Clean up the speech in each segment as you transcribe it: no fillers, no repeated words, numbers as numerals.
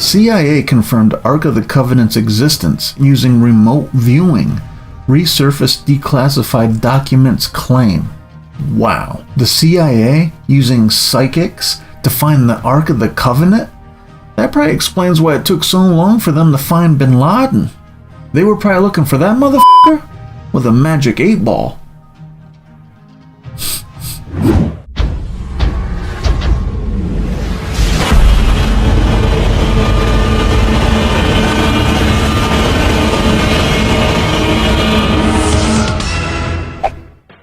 CIA confirmed Ark of the Covenant's existence using remote viewing, resurfaced declassified documents claim. Wow. The CIA using psychics to find the Ark of the Covenant? That probably explains why it took so long for them to find Bin Laden. They were probably looking for that motherfucker with a magic 8-ball.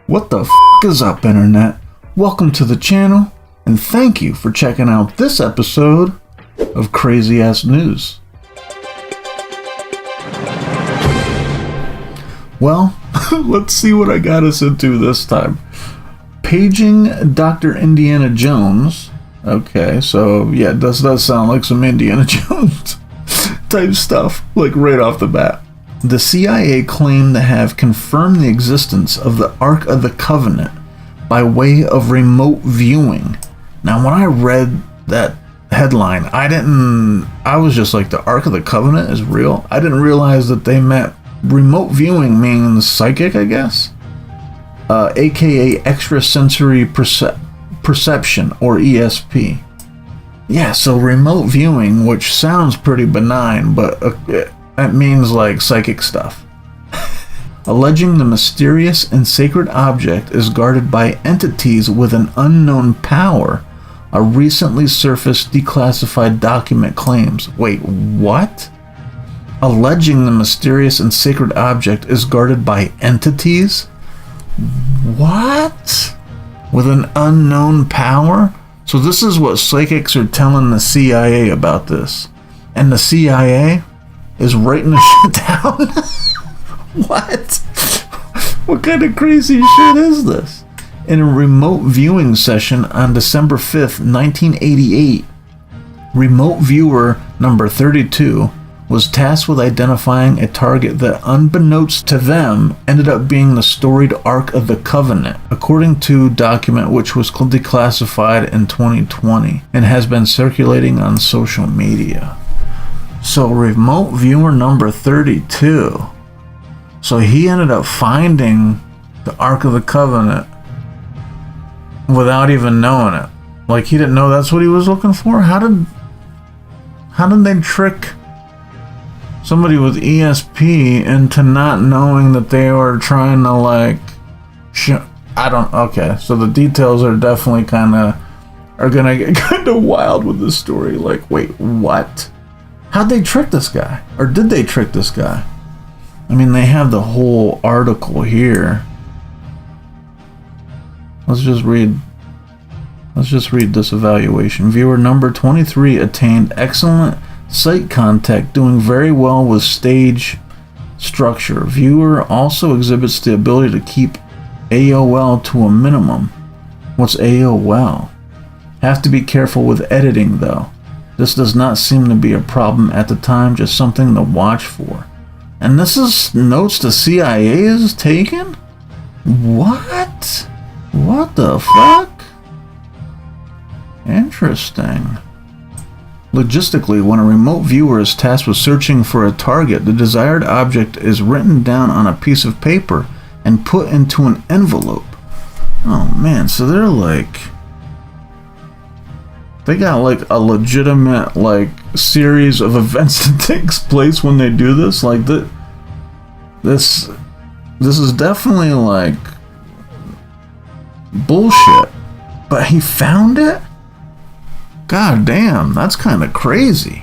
What the f*** is up, Internet? Welcome to the channel, and thank you for checking out this episode of Crazy Ass News. Well, let's see what I got us into this time. Paging Dr. Indiana Jones. Okay, so yeah, this does sound like some Indiana Jones type stuff, like right off the bat. The CIA claimed to have confirmed the existence of the Ark of the Covenant by way of remote viewing. Now, when I read that headline, I was just like, the Ark of the Covenant is real? I didn't realize that they meant remote viewing means psychic, I guess? AKA extrasensory perception, or ESP. Yeah, so remote viewing, which sounds pretty benign, but that means like psychic stuff. Alleging the mysterious and sacred object is guarded by entities with an unknown power, a recently surfaced declassified document claims. Wait, what? Alleging the mysterious and sacred object is guarded by entities? What? With an unknown power? So this is what psychics are telling the CIA about this. And the CIA is writing the shit down? What? What kind of crazy shit is this? In a remote viewing session on December 5th, 1988, remote viewer number 32 was tasked with identifying a target that, unbeknownst to them, ended up being the storied Ark of the Covenant, according to a document which was declassified in 2020 and has been circulating on social media. So remote viewer number 32. So he ended up finding the Ark of the Covenant without even knowing it. Like, he didn't know that's what he was looking for? How did they trick somebody with ESP into not knowing that they were trying to, like, okay, so the details are definitely are gonna get kind of wild with this story. Like, wait, what? How'd they trick this guy? Or did they trick this guy? I mean, they have the whole article here. Let's just read this evaluation. Viewer number 23 attained excellent sight contact, doing very well with stage structure. Viewer also exhibits the ability to keep AOL to a minimum. What's AOL? Have to be careful with editing, though. This does not seem to be a problem at the time, just something to watch for. And this is notes the CIA is taking? What? What the fuck? Interesting. Logistically, when a remote viewer is tasked with searching for a target, the desired object is written down on a piece of paper and put into an envelope. Oh man, so they're like... They got like a legitimate like series of events that takes place when they do this. Like this is definitely like bullshit. But he found it? God damn, that's kind of crazy.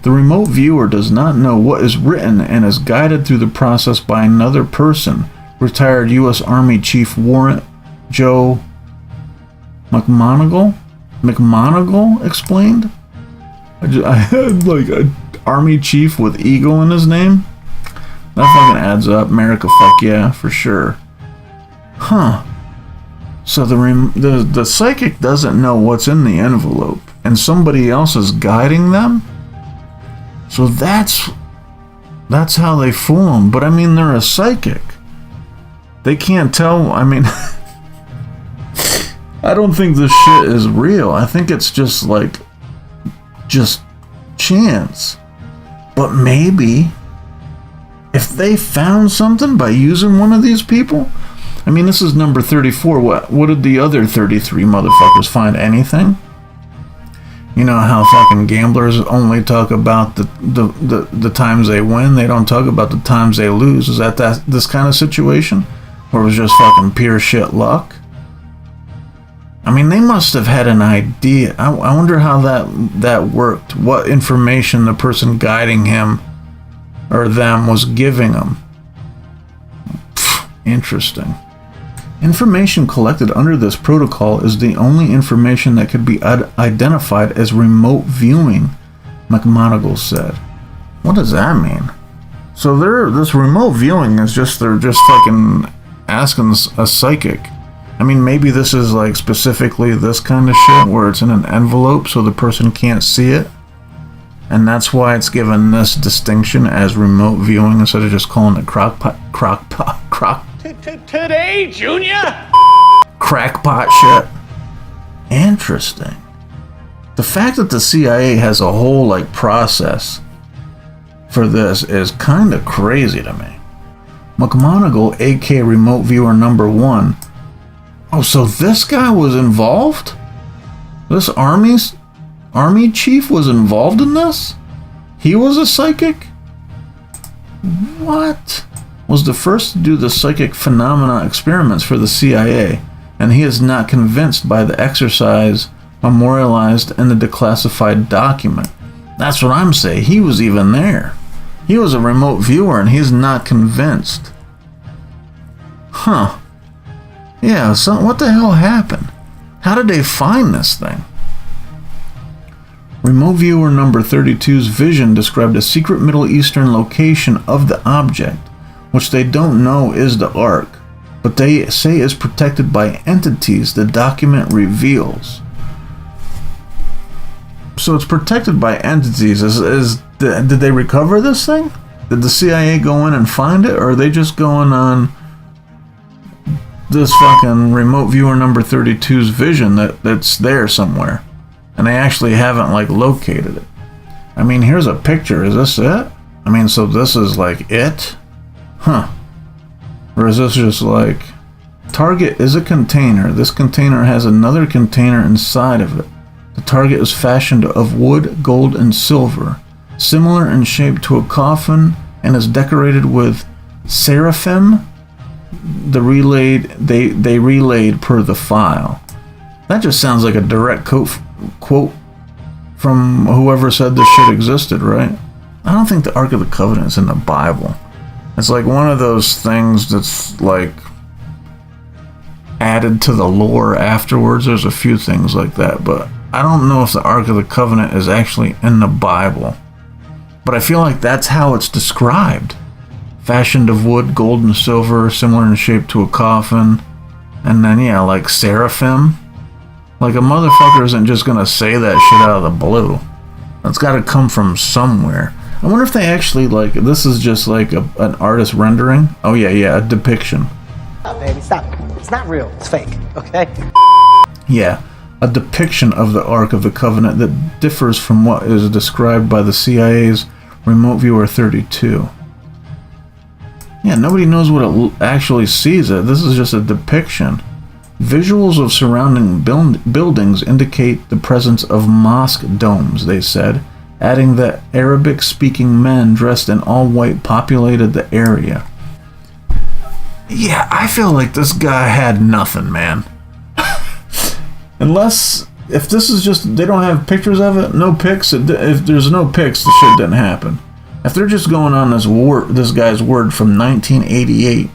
The remote viewer does not know what is written and is guided through the process by another person. Retired U.S. Army Chief Warrant Joe McMonigal explained. I had like an army chief with eagle in his name. That fucking adds up. America, fuck yeah, for sure. Huh. So the psychic doesn't know what's in the envelope, and somebody else is guiding them. So that's how they fool them. But I mean, they're a psychic. They can't tell. I mean, I don't think this shit is real. I think it's just like, chance. But maybe if they found something by using one of these people, I mean, this is number 34. What did the other 33 motherfuckers find? Anything? You know how fucking gamblers only talk about the times they win, they don't talk about the times they lose. Is that this kind of situation? Or it was just fucking pure shit luck? I mean, they must have had an idea. I wonder how that worked. What information the person guiding him or them was giving him. Interesting. Information collected under this protocol is the only information that could be identified as remote viewing, McMonagall said. What does that mean? So this remote viewing is they're just fucking asking a psychic. I mean, maybe this is like specifically this kind of shit where it's in an envelope so the person can't see it. And that's why it's given this distinction as remote viewing instead of just calling it Today, Junior? crackpot shit. Interesting. The fact that the CIA has a whole like process for this is kind of crazy to me. McMonagall, AK remote viewer number 1. Oh, so this guy was involved? This army chief was involved in this? He was a psychic? What? Was the first to do the psychic phenomena experiments for the CIA, and he is not convinced by the exercise memorialized in the declassified document. That's what I'm saying. He was even there. He was a remote viewer and he's not convinced. Huh. Yeah, so what the hell happened? How did they find this thing? Remote viewer number 32's vision described a secret Middle Eastern location of the object, which they don't know is the Ark, but they say is protected by entities the document reveals. So it's protected by entities. Did they recover this thing? Did the CIA go in and find it, or are they just going on this fucking remote viewer number 32's vision that's there somewhere, and they actually haven't like located it? I mean, here's a picture. Is this it? I mean, so this is like it? Huh. Or is this just like... Target is a container. This container has another container inside of it. The target is fashioned of wood, gold, and silver, similar in shape to a coffin, and is decorated with seraphim. They relayed per the file. That just sounds like a direct quote from whoever said this shit existed, right? I don't think the Ark of the Covenant is in the Bible. It's like one of those things that's like added to the lore afterwards. There's a few things like that, but I don't know if the Ark of the Covenant is actually in the Bible. But I feel like that's how it's described. Fashioned of wood, gold, and silver, similar in shape to a coffin. And then, yeah, like seraphim. Like a motherfucker isn't just gonna say that shit out of the blue. That's gotta come from somewhere. I wonder if they actually, like, this is just like an artist rendering. Oh yeah, a depiction. Stop, baby, stop. It's not real. It's fake, okay? Yeah, a depiction of the Ark of the Covenant that differs from what is described by the CIA's Remote Viewer 32. Yeah, nobody knows what it actually sees. This is just a depiction. Visuals of surrounding buildings indicate the presence of mosque domes, they said, adding that Arabic-speaking men dressed in all white populated the area. Yeah, I feel like this guy had nothing, man. Unless, if this is just, they don't have pictures of it, no pics, if there's no pics, the shit didn't happen. If they're just going on this guy's word from 1988,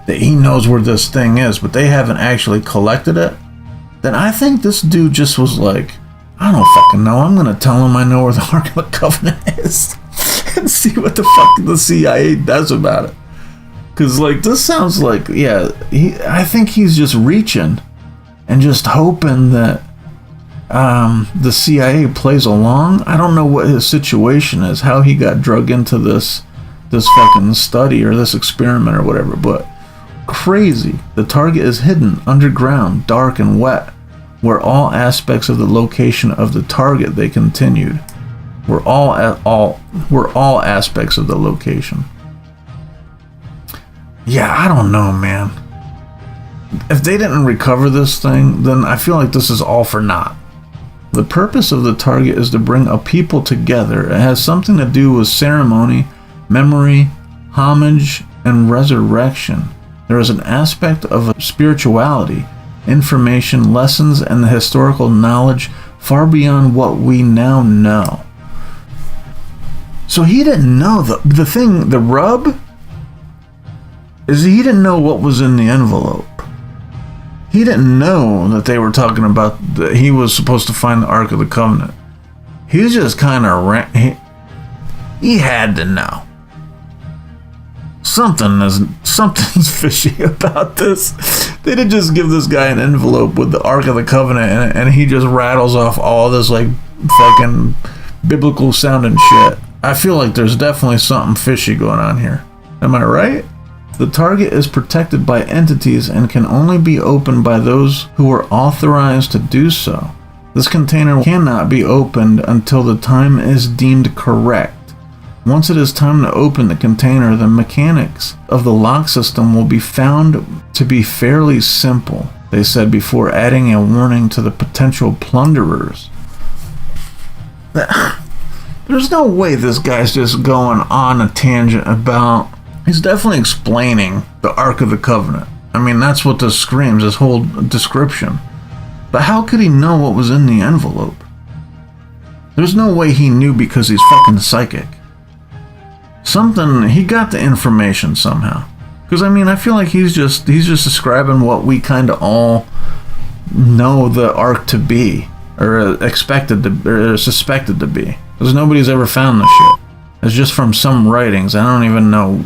that he knows where this thing is, but they haven't actually collected it, then I think this dude just was like, I don't fucking know, I'm gonna tell him I know where the Ark of the Covenant is, and see what the fuck the CIA does about it. Cause like, this sounds like, yeah, I think he's just reaching, and just hoping that the CIA plays along. I don't know what his situation is, how he got drug into this fucking study or this experiment or whatever, but crazy. The target is hidden underground, dark and wet, where all aspects of the location of the target, they continued. were all aspects of the location. Yeah, I don't know, man. If they didn't recover this thing, then I feel like this is all for naught. The purpose of the target is to bring a people together. It has something to do with ceremony, memory, homage, and resurrection. There is an aspect of spirituality, information, lessons, and the historical knowledge far beyond what we now know. So he didn't know the thing, the rub, is he didn't know what was in the envelope. He didn't know that they were talking about that he was supposed to find the Ark of the Covenant. He was just kind of he had to know. Something's fishy about this. They didn't just give this guy an envelope with the Ark of the Covenant and he just rattles off all this like fucking biblical sounding shit. I feel like there's definitely something fishy going on here. Am I right? The target is protected by entities and can only be opened by those who are authorized to do so. This container cannot be opened until the time is deemed correct. Once it is time to open the container, the mechanics of the lock system will be found to be fairly simple, they said before adding a warning to the potential plunderers. There's no way this guy's just going on a tangent about... He's definitely explaining the Ark of the Covenant. I mean, that's what this screams, this whole description. But how could he know what was in the envelope? There's no way he knew because he's fucking psychic. He got the information somehow. Because, I mean, I feel like he's just describing what we kind of all know the Ark to be. Or expected to, or suspected to be. Because nobody's ever found this shit. It's just from some writings. I don't even know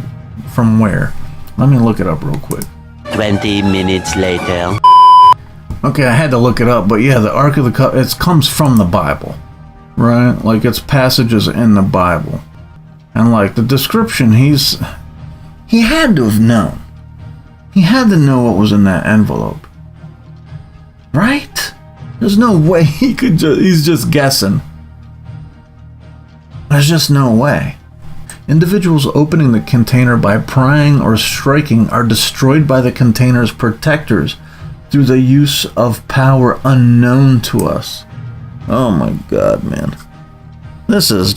from where. Let me look it up real quick. 20 minutes later. Okay, I had to look it up, but yeah, the Ark of the Covenant, it comes from the Bible, right? Like, it's passages in the Bible. And like, the description, he had to have known. He had to know what was in that envelope. Right? There's no way he's just guessing. There's just no way. Individuals opening the container by prying or striking are destroyed by the container's protectors through the use of power unknown to us. Oh my god, man. This is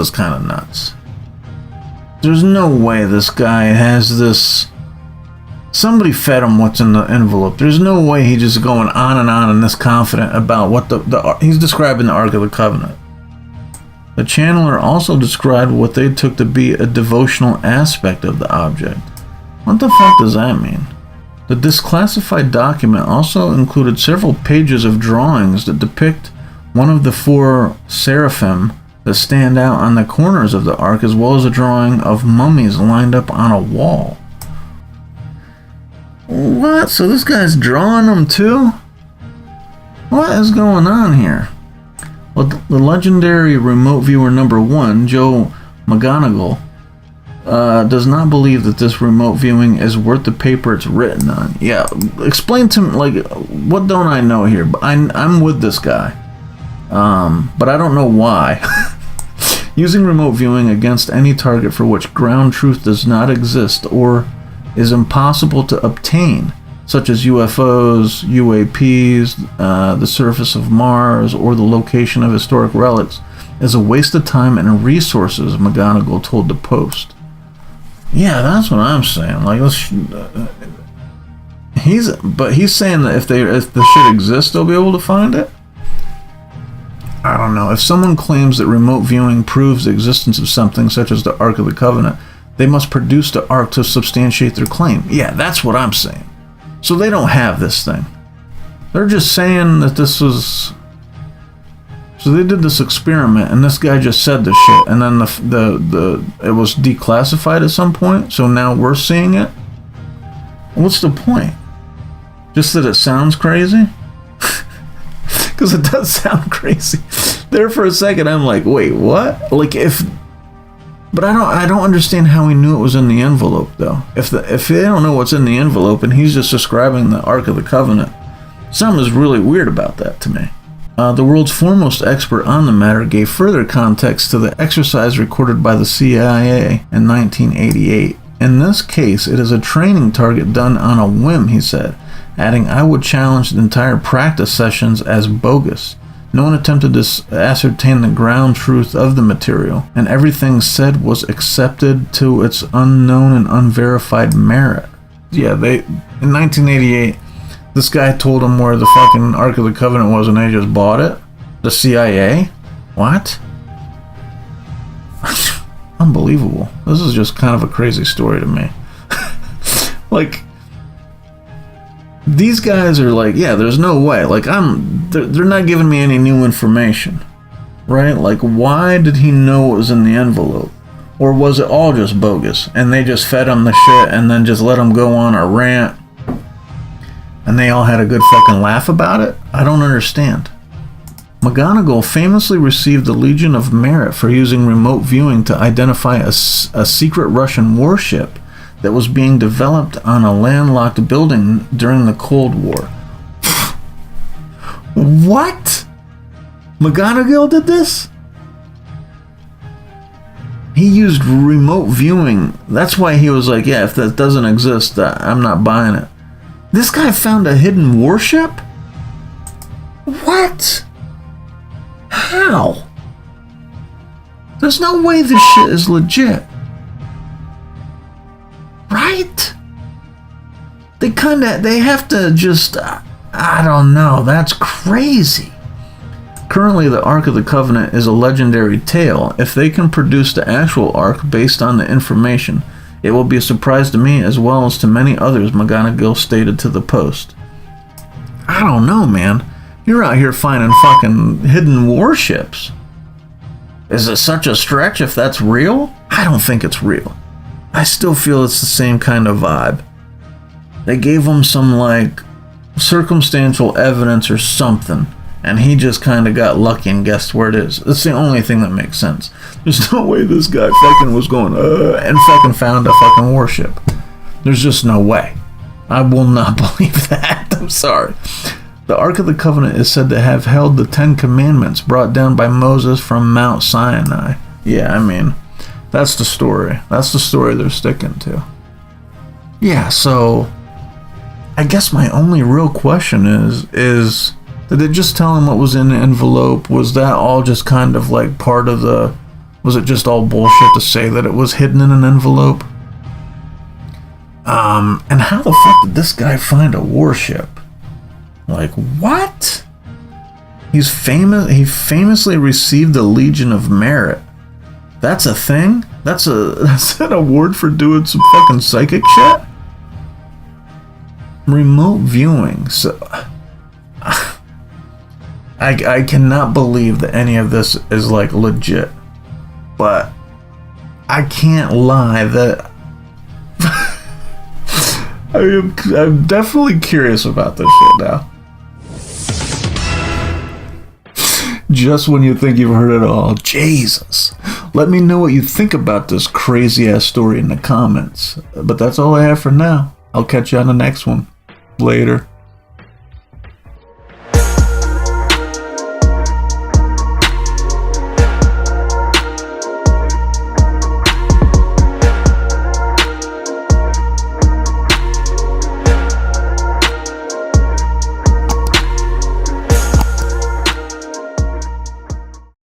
kind of nuts. There's no way this guy has this... Somebody fed him what's in the envelope. There's no way he's just going on and this confident about what he's describing the Ark of the Covenant. The channeler also described what they took to be a devotional aspect of the object. What the fuck does that mean? The disclassified document also included several pages of drawings that depict one of the 4 seraphim that stand out on the corners of the Ark, as well as a drawing of mummies lined up on a wall. What? So this guy's drawing them too? What is going on here? Well, the legendary remote viewer number 1, Joe McGonigal, does not believe that this remote viewing is worth the paper it's written on. Yeah, explain to me, like, what don't I know here? I'm with this guy, but I don't know why. Using remote viewing against any target for which ground truth does not exist or is impossible to obtain, such as UFOs, UAPs, the surface of Mars, or the location of historic relics, is a waste of time and resources, McGonigal told the Post. Yeah, that's what I'm saying. Like, he's saying that if the shit exists, they'll be able to find it. I don't know. If someone claims that remote viewing proves the existence of something such as the Ark of the Covenant, they must produce the Ark to substantiate their claim. Yeah, that's what I'm saying. So they don't have this thing. They're just saying that this was... So they did this experiment, and this guy just said this shit, and then it was declassified at some point, so now we're seeing it? What's the point? Just that it sounds crazy? Because it does sound crazy. There for a second, I'm like, wait, what? Like, if... But I don't understand how he knew it was in the envelope, though. If they don't know what's in the envelope and he's just describing the Ark of the Covenant, something is really weird about that to me. The world's foremost expert on the matter gave further context to the exercise recorded by the CIA in 1988. In this case, it is a training target done on a whim, he said, adding, I would challenge the entire practice sessions as bogus. No one attempted to ascertain the ground truth of the material, and everything said was accepted to its unknown and unverified merit. Yeah, in 1988, this guy told them where the fucking Ark of the Covenant was and they just bought it? The CIA? What? Unbelievable. This is just kind of a crazy story to me. Like, these guys are like, yeah, there's no way. Like, they're not giving me any new information. Right? Like, why did he know it was in the envelope? Or was it all just bogus? And they just fed him the shit and then just let him go on a rant? And they all had a good fucking laugh about it? I don't understand. McGonagall famously received the Legion of Merit for using remote viewing to identify a secret Russian warship that was being developed on a landlocked building during the Cold War. What? McGonagall did this? He used remote viewing. That's why he was like, yeah, if that doesn't exist, I'm not buying it. This guy found a hidden warship? What? How? There's no way this shit is legit. Right? They have to just, I don't know, that's crazy. Currently, the Ark of the Covenant is a legendary tale. If they can produce the actual Ark based on the information, it will be a surprise to me as well as to many others, McGonagall stated to the Post. I don't know, man. You're out here finding fucking hidden warships. Is it such a stretch if that's real? I don't think it's real. I still feel it's the same kind of vibe. They gave him some, like, circumstantial evidence or something, and he just kind of got lucky and guessed where it is. That's the only thing that makes sense. There's no way this guy fucking was going, and fucking found a fucking warship. There's just no way. I will not believe that. I'm sorry. The Ark of the Covenant is said to have held the 10 Commandments brought down by Moses from Mount Sinai. Yeah, I mean, that's the story. That's the story they're sticking to. Yeah, so I guess my only real question is did it just tell him what was in the envelope? Was that all just kind of like part of the... Was it just all bullshit to say that it was hidden in an envelope? And how the fuck did this guy find a warship? Like, what? He's famous. He famously received the Legion of Merit. That's a thing? That's an award for doing some fucking psychic shit? Remote viewing. So I cannot believe that any of this is like legit. But I can't lie that I'm definitely curious about this shit now. Just when you think you've heard it all. Jesus. Let me know what you think about this crazy ass story in the comments. But that's all I have for now. I'll catch you on the next one. Later.